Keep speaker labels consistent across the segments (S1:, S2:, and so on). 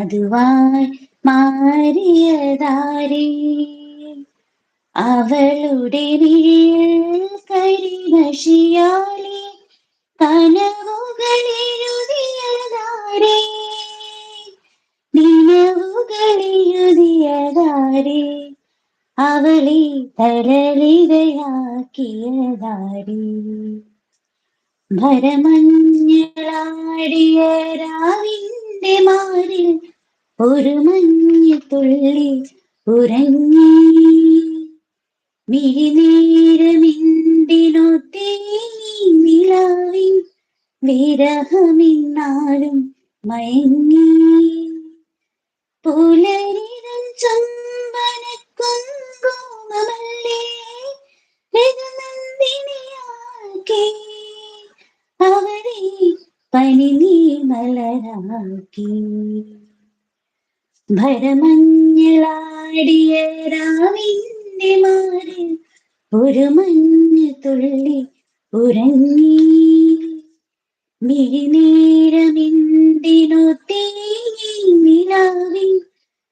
S1: അതുവായി മാറിയതാരേ അവളുടെ വീൽ കരിമഷിയാലെ കനവുകളെഴുതിയതാരേ നിലവുകളെഴുതിയതാരേ അവളെ തരളിതയാക്കിയതാരേ ഭരമഞ്ഞളാടിയ രാവിന്റെ മാറിൽ ഒരു മഞ്ഞത്തുള്ളി ഉറങ്ങി മിഴിനീരമിന്തിനൊത്തേ നിലാവിൻ വിരഹമിന്നാലും മയങ്ങി പുലരിതൻ ചുംബനക്കുങ്കുമമല്ലേ രഘുനന്ദിനിയാക്കി അവരെ പനിനീർമലരാക്കി ഭരമഞ്ഞളാടിയ രാവിന്റെ മാറിൽ ഒരു മഞ്ഞത്തുള്ളി ഉറങ്ങി മിഴിനീരമിന്തിനൊത്തേ നിലാവിൻ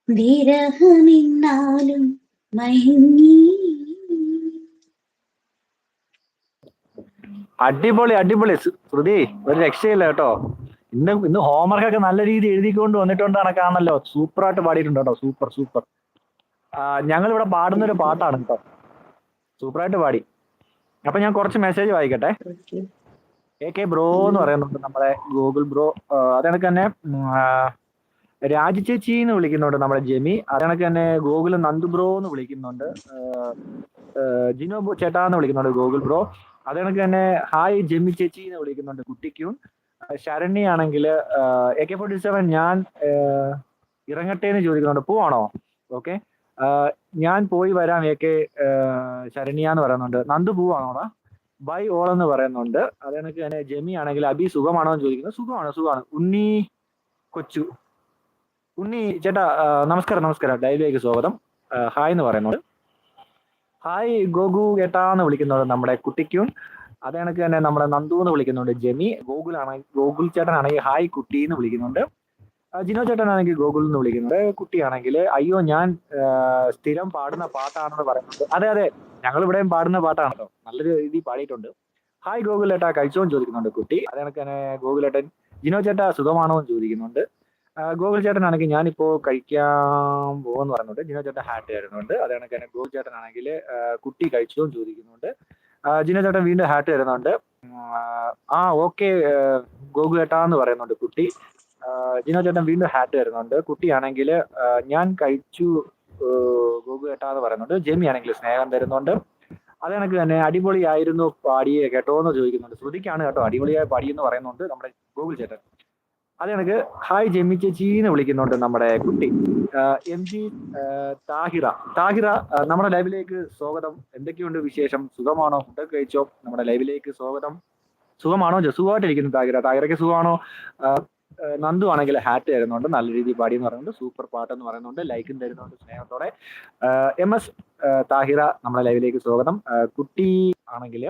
S1: വിരഹമിന്നാലും മയങ്ങി.
S2: അടിപൊളി അടിപൊളി ശ്രുതി, ഒരു രക്ഷയില്ല കേട്ടോ. ഇന്ന് ഹോംവർക്കൊക്കെ നല്ല രീതിയിൽ എഴുതിക്കൊണ്ട് വന്നിട്ടുണ്ട് കണക്കാണല്ലോ. സൂപ്പറായിട്ട് പാടിയിട്ടുണ്ട് കേട്ടോ. Super super. ഞങ്ങൾ ഇവിടെ പാടുന്നൊരു പാട്ടാണ് കേട്ടോ. സൂപ്പറായിട്ട് പാടി. അപ്പൊ ഞാൻ കുറച്ച് മെസ്സേജ് വായിക്കട്ടെ. AK ബ്രോ എന്ന് പറയുന്നുണ്ട് നമ്മുടെ ഗൂഗിൾ ബ്രോ. അതേണക്ക് തന്നെ രാജി ചേച്ചി എന്ന് വിളിക്കുന്നുണ്ട് നമ്മുടെ ജെമി. അതേണക്ക് തന്നെ ഗൂഗിൾ നന്ദു ബ്രോ എന്ന് വിളിക്കുന്നുണ്ട്. ജിനോ ചേട്ടാ എന്ന് വിളിക്കുന്നുണ്ട് ഗൂഗിൾ ബ്രോ. അതേണക്ക് തന്നെ ഹായ് ജെമി ചേച്ചി എന്ന് വിളിക്കുന്നുണ്ട് കുട്ടിക്യൂൺ. ശരണ്യ ആണെങ്കിൽ AK47 ഞാൻ ഇറങ്ങട്ടെ എന്ന് ചോദിക്കുന്നുണ്ട്. പോവാണോ? ഓക്കെ, ഞാൻ പോയി വരാം AK ശരണ്യ എന്ന് പറയുന്നുണ്ട്. നന്ദു പോവാണോടാ? ബൈ ഓൾ എന്ന് പറയുന്നുണ്ട്. അതേണക്ക് തന്നെ ജെമി ആണെങ്കിൽ അബി സുഖമാണോ എന്ന് ചോദിക്കുന്നത്. സുഖമാണ്. ഉണ്ണി കൊച്ചു ഉണ്ണി ചേട്ടാ നമസ്കാരം. ലൈവിലേക്ക് സ്വാഗതം. ഹായ് എന്ന് പറയുന്നുണ്ട്. ഹായ് ഗോഗു ചേട്ടാ എന്ന് വിളിക്കുന്നുണ്ട് നമ്മുടെ കുട്ടിക്യൂൺ. അതേണക്ക് തന്നെ നമ്മുടെ നന്ദു എന്ന് വിളിക്കുന്നുണ്ട് ജെമി. ഗോകുൽ ചേട്ടനാണെങ്കിൽ ഹായ് കുട്ടി എന്ന് വിളിക്കുന്നുണ്ട്. ജിനോ ചേട്ടനാണെങ്കിൽ ഗോകുൽ എന്ന് വിളിക്കുന്നുണ്ട്. കുട്ടിയാണെങ്കിൽ അയ്യോ ഞാൻ സ്ഥിരം പാടുന്ന പാട്ടാണെന്ന് പറയുന്നുണ്ട്. അതെ, ഞങ്ങൾ ഇവിടെയും പാടുന്ന പാട്ടാണല്ലോ. നല്ലൊരു രീതിയിൽ പാടിയിട്ടുണ്ട്. ഹായ് ഗോകുൽ ചേട്ടാ കഴിച്ചോന്ന് ചോദിക്കുന്നുണ്ട് കുട്ടി. അതേണക്ക് തന്നെ ഗോകുൽ ചേട്ടൻ ജിനോ ചേട്ടാ സുഖമാണോ എന്ന് ചോദിക്കുന്നുണ്ട്. ഗോകുൽ ചേട്ടനാണെങ്കിൽ ഞാനിപ്പോ കഴിക്കാൻ പോകുമെന്ന് പറയുന്നുണ്ട്. ജിനോ ചേട്ടൻ ഹാറ്റ് തരുന്നുണ്ട്. അതേണക്ക് തന്നെ ഗോകുൽ ചേട്ടനാണെങ്കിൽ കുട്ടി കഴിച്ചോ എന്ന് ചോദിക്കുന്നുണ്ട്. ജിനോ ചേട്ടൻ വീണ്ടും ഹാറ്റ് തരുന്നുണ്ട്. ഓക്കെ ഗോകുൽ ചേട്ടാ എന്ന് പറയുന്നുണ്ട് കുട്ടി. ജിനോ ചേട്ടൻ വീണ്ടും ഹാറ്റ് തരുന്നുണ്ട്. കുട്ടിയാണെങ്കിൽ ഞാൻ കഴിച്ചു ഗോകുൽ ചേട്ടാ എന്ന് പറയുന്നുണ്ട്. ജെമി ആണെങ്കിൽ സ്നേഹം തരുന്നുണ്ട്. അതേണക്ക് തന്നെ അടിപൊളിയായിരുന്നു പാടിയെ കേട്ടോ എന്ന് ചോദിക്കുന്നുണ്ട്. ശ്രുതിക്കാണ് കേട്ടോ അടിപൊളിയായി പാടിയെന്ന് പറയുന്നുണ്ട് നമ്മുടെ ഗോകുൽ ചേട്ടൻ. അതേണക്ക് ഹായ് ജെമി ചേച്ചി എന്ന് വിളിക്കുന്നുണ്ട് നമ്മുടെ കുട്ടി. MG താഹിറ നമ്മുടെ ലൈവിലേക്ക് സ്വാഗതം. എന്തൊക്കെയുണ്ട് വിശേഷം? സുഖമാണോ? ഫുഡൊക്കെ കഴിച്ചോ? നമ്മുടെ ലൈവിലേക്ക് സ്വാഗതം. സുഖമാണോ? സുഖമായിട്ടിരിക്കുന്നു താഹിറയ്ക്ക് സുഖമാണോ? നന്ദു ആണെങ്കിൽ ഹാറ്റ് തരുന്നുണ്ട്. നല്ല രീതിയിൽ പാടി എന്ന് പറയുന്നുണ്ട്. സൂപ്പർ പാട്ടെന്ന് പറയുന്നുണ്ട്. ലൈക്കും തരുന്നുണ്ട് സ്നേഹത്തോടെ. MS താഹിറ നമ്മുടെ ലൈവിലേക്ക് സ്വാഗതം. കുട്ടി ആണെങ്കിൽ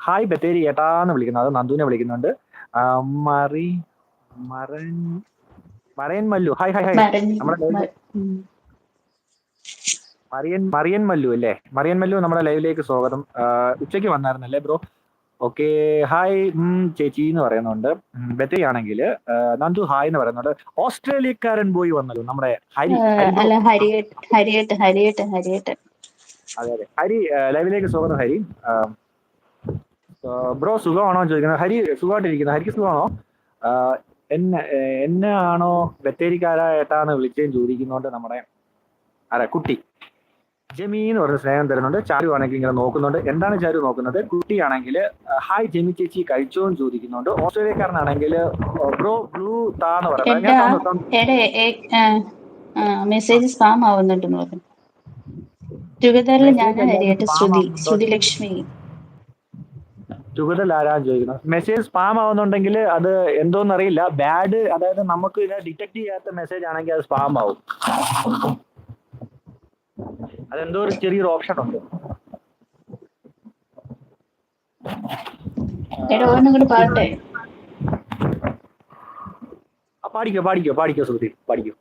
S2: ഹായ് ബത്തേരി ഏട്ടാന്ന് വിളിക്കുന്നത്. അത് നന്ദുവിനെ വിളിക്കുന്നുണ്ട്. മറയൻ മല്ലു ഹായ് നമ്മുടെ മറിയൻ മല്ലു അല്ലേ? മറിയൻ മല്ലു നമ്മുടെ ലൈവിലേക്ക് സ്വാഗതം. ഉച്ചയ്ക്ക് വന്നായിരുന്നല്ലേ ബ്രോ? ഓക്കെ, ഹായ് ചേച്ചി എന്ന് പറയുന്നുണ്ട്. ബത്തേരി ആണെങ്കിൽ നന്ദു ഹായ് എന്ന് പറയുന്നുണ്ട്. ഓസ്ട്രേലിയക്കാരൻ പോയി വന്നല്ലോ നമ്മുടെ ഹരി. അതെ ഹരി ലൈവിലേക്ക് സ്വാഗതം ഹരി. ബ്രോ സുഖമാണോ എന്ന് ചോദിക്കുന്നത്. ഹരി സുഖമായിട്ടിരിക്കുന്നു. ഹരിക്ക് സുഖമാണോ? എന്നെ ആണോ ബത്തേരിക്കാരായിട്ടാണ് വിളിച്ചതെന്ന് ചോദിക്കുന്നുണ്ട് നമ്മുടെ കുട്ടി. ജെമി എന്ന് പറഞ്ഞ സ്നേഹം തരുന്നുണ്ട്. ചാരു ആണെങ്കിൽ ഇങ്ങനെ നോക്കുന്നുണ്ട്. എന്താണ് ചാരു നോക്കുന്നത്? കുട്ടിയാണെങ്കിൽ ഹായ് ജെമി ചേച്ചി കഴിച്ചോ എന്ന് ചോദിക്കുന്നുണ്ട്. ഓസ്ട്രേലിയക്കാരനാണെങ്കിൽ ബ്രോ ബ്ലൂ താന്ന് പറയുന്നത്.
S1: മെസ്സേജ് സ്പാം ആവുന്നുണ്ടെന്ന് പറഞ്ഞു.
S2: ടുഗദർ ആരാന്ന് ചോദിക്കുന്നത്. മെസ്സേജ് സ്പാം ആവുന്നുണ്ടെങ്കിൽ അത് എന്തോന്നറിയില്ല. ബാഡ്, അതായത് നമുക്ക് ഇതിനെ ഡിറ്റക്ട് ചെയ്യാത്ത മെസ്സേജ് ആണെങ്കിൽ അത് സ്പാം ആവും. അതെന്തോ ഒരു ചെറിയൊരു ഓപ്ഷൻ ഉണ്ട്. പാടിക്കോ ശ്രുതി പാടിക്കോ.